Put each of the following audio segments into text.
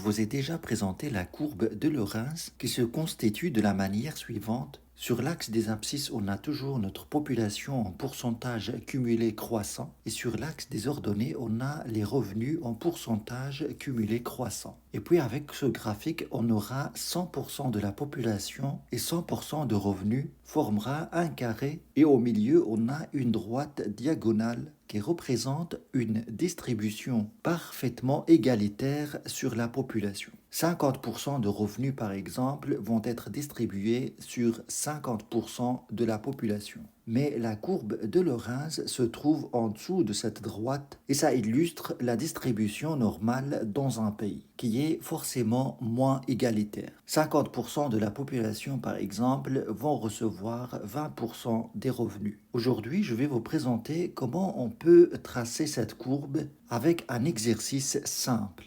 vous ai déjà présenté la courbe de Lorenz qui se constitue de la manière suivante. Sur l'axe des abscisses, on a toujours notre population en pourcentage cumulé croissant et sur l'axe des ordonnées, on a les revenus en pourcentage cumulé croissant. Et puis avec ce graphique, on aura 100% de la population et 100% de revenus formera un carré et au milieu, on a une droite diagonale qui représente une distribution parfaitement égalitaire sur la population. 50% de revenus, par exemple, vont être distribués sur 50% de la population. Mais la courbe de Lorenz se trouve en dessous de cette droite et ça illustre la distribution normale dans un pays qui est forcément moins égalitaire. 50% de la population, par exemple, vont recevoir 20% des revenus. Aujourd'hui, je vais vous présenter comment on peut tracer cette courbe avec un exercice simple.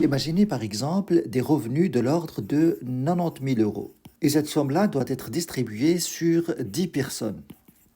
Imaginez par exemple des revenus de l'ordre de 90 000 euros. Et cette somme-là doit être distribuée sur 10 personnes.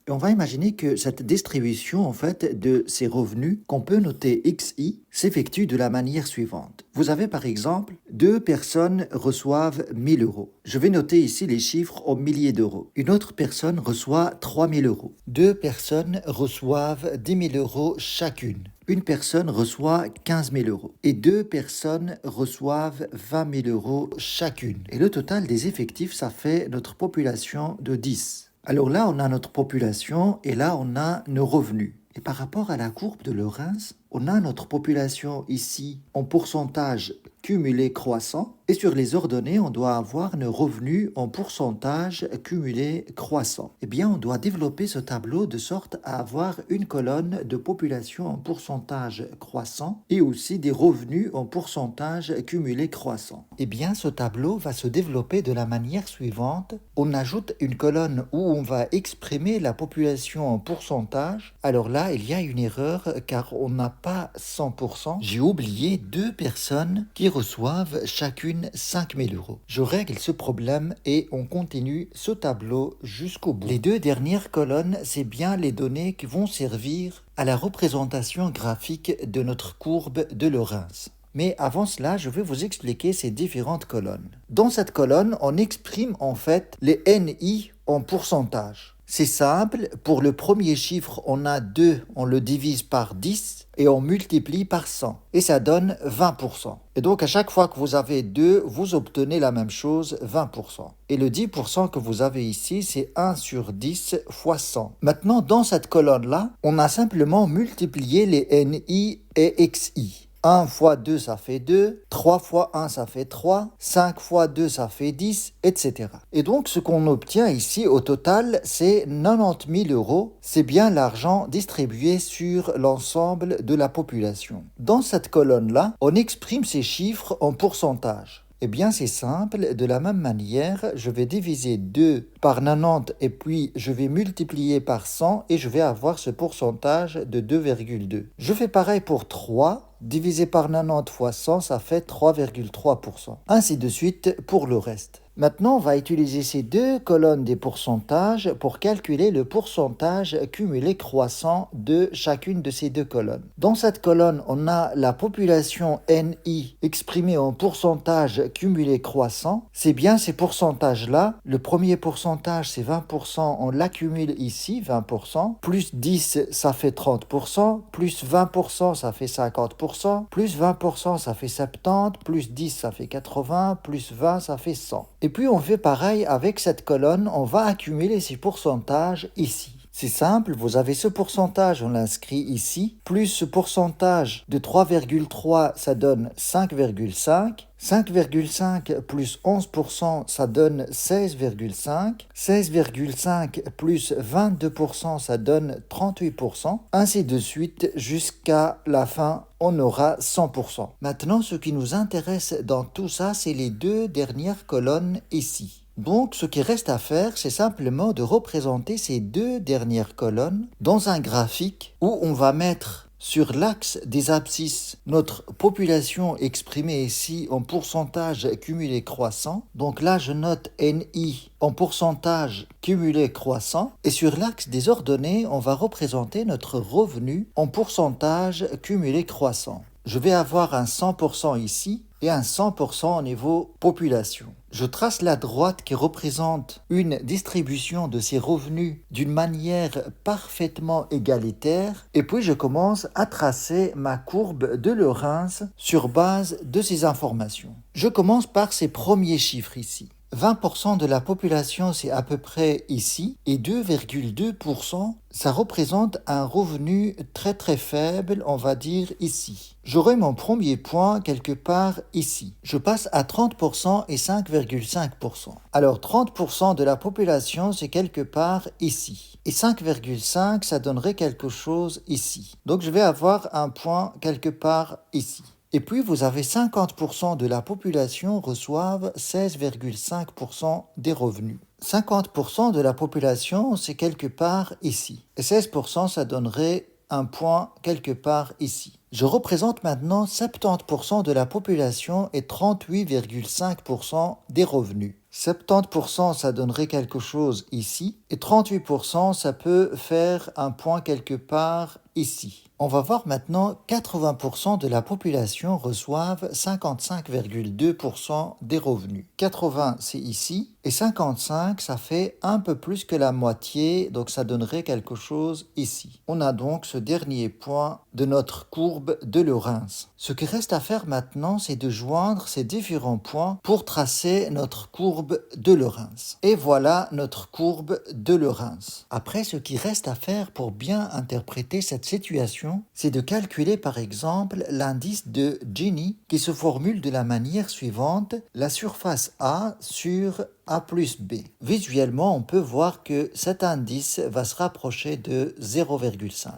Et on va imaginer que cette distribution en fait de ces revenus qu'on peut noter XI s'effectue de la manière suivante. Vous avez par exemple 2 personnes reçoivent 1 000 euros. Je vais noter ici les chiffres en milliers d'euros. Une autre personne reçoit 3 000 euros. 2 personnes reçoivent 10 000 euros chacune. Une personne reçoit 15 000 euros et 2 personnes reçoivent 20 000 euros chacune. Et le total des effectifs, ça fait notre population de 10. Alors là, on a notre population et là, on a nos revenus. Et par rapport à la courbe de Lorenz, on a notre population ici en pourcentage cumulé croissant. Et sur les ordonnées, on doit avoir nos revenus en pourcentage cumulé croissant. Eh bien, on doit développer ce tableau de sorte à avoir une colonne de population en pourcentage croissant et aussi des revenus en pourcentage cumulé croissant. Eh bien, ce tableau va se développer de la manière suivante. On ajoute une colonne où on va exprimer la population en pourcentage. Alors là, il y a une erreur car on n'a pas 100%. J'ai oublié 2 personnes qui reçoivent chacune 5 000 euros. Je règle ce problème et on continue ce tableau jusqu'au bout. Les 2 dernières colonnes, c'est bien les données qui vont servir à la représentation graphique de notre courbe de Lorenz. Mais avant cela, je vais vous expliquer ces différentes colonnes. Dans cette colonne, on exprime en fait les NI en pourcentage. C'est simple, pour le premier chiffre, on a 2, on le divise par 10 et on multiplie par 100. Et ça donne 20%. Et donc à chaque fois que vous avez 2, vous obtenez la même chose, 20%. Et le 10% que vous avez ici, c'est 1 sur 10 fois 100. Maintenant, dans cette colonne-là, on a simplement multiplié les NI et XI. 1 fois 2, ça fait 2. 3 fois 1, ça fait 3. 5 fois 2, ça fait 10, etc. Et donc, ce qu'on obtient ici, au total, c'est 90 000 euros. C'est bien l'argent distribué sur l'ensemble de la population. Dans cette colonne-là, on exprime ces chiffres en pourcentage. Eh bien, c'est simple. De la même manière, je vais diviser 2 par 90 et puis je vais multiplier par 100 et je vais avoir ce pourcentage de 2,2. Je fais pareil pour 3. Divisé par 90 fois 100, ça fait 3,3%. Ainsi de suite pour le reste. Maintenant, on va utiliser ces 2 colonnes des pourcentages pour calculer le pourcentage cumulé croissant de chacune de ces 2 colonnes. Dans cette colonne, on a la population NI exprimée en pourcentage cumulé croissant. C'est bien ces pourcentages-là. Le premier pourcentage, c'est 20%. On l'accumule ici, 20%. Plus 10, ça fait 30%. Plus 20%, ça fait 50%. Plus 20%, ça fait 70%. Plus 10, ça fait 80%. Plus 20, ça fait 100%. Et puis on fait pareil avec cette colonne, on va accumuler ces pourcentages ici. C'est simple, vous avez ce pourcentage, on l'inscrit ici, plus ce pourcentage de 3,3, ça donne 5,5. 5,5 plus 11%, ça donne 16,5. 16,5 plus 22%, ça donne 38%. Ainsi de suite, jusqu'à la fin, on aura 100%. Maintenant, ce qui nous intéresse dans tout ça, c'est les 2 dernières colonnes ici. Donc, ce qui reste à faire, c'est simplement de représenter ces 2 dernières colonnes dans un graphique où on va mettre sur l'axe des abscisses notre population exprimée ici en pourcentage cumulé croissant. Donc là, je note NI en pourcentage cumulé croissant. Et sur l'axe des ordonnées, on va représenter notre revenu en pourcentage cumulé croissant. Je vais avoir un 100% ici. et un 100% au niveau population. Je trace la droite qui représente une distribution de ces revenus d'une manière parfaitement égalitaire et puis je commence à tracer ma courbe de Lorenz sur base de ces informations. Je commence par ces premiers chiffres ici. 20% de la population, c'est à peu près ici, et 2,2%, ça représente un revenu très très faible, on va dire ici. J'aurai mon premier point quelque part ici. Je passe à 30% et 5,5%. Alors 30% de la population, c'est quelque part ici. Et 5,5, ça donnerait quelque chose ici. Donc je vais avoir un point quelque part ici. Et puis, vous avez 50% de la population reçoivent 16,5% des revenus. 50% de la population, c'est quelque part ici. Et 16%, ça donnerait un point quelque part ici. Je représente maintenant 70% de la population et 38,5% des revenus. 70%, ça donnerait quelque chose ici. Et 38%, ça peut faire un point quelque part ici. On va voir maintenant 80% de la population reçoivent 55,2% des revenus. 80, c'est ici. Et 55, ça fait un peu plus que la moitié, donc ça donnerait quelque chose ici. On a donc ce dernier point de notre courbe de Lorenz. Ce qui reste à faire maintenant, c'est de joindre ces différents points pour tracer notre courbe de Lorenz. Et voilà notre courbe de Lorenz. Après, ce qui reste à faire pour bien interpréter cette situation, c'est de calculer par exemple l'indice de Gini qui se formule de la manière suivante, la surface A sur A plus B. Visuellement, on peut voir que cet indice va se rapprocher de 0,5.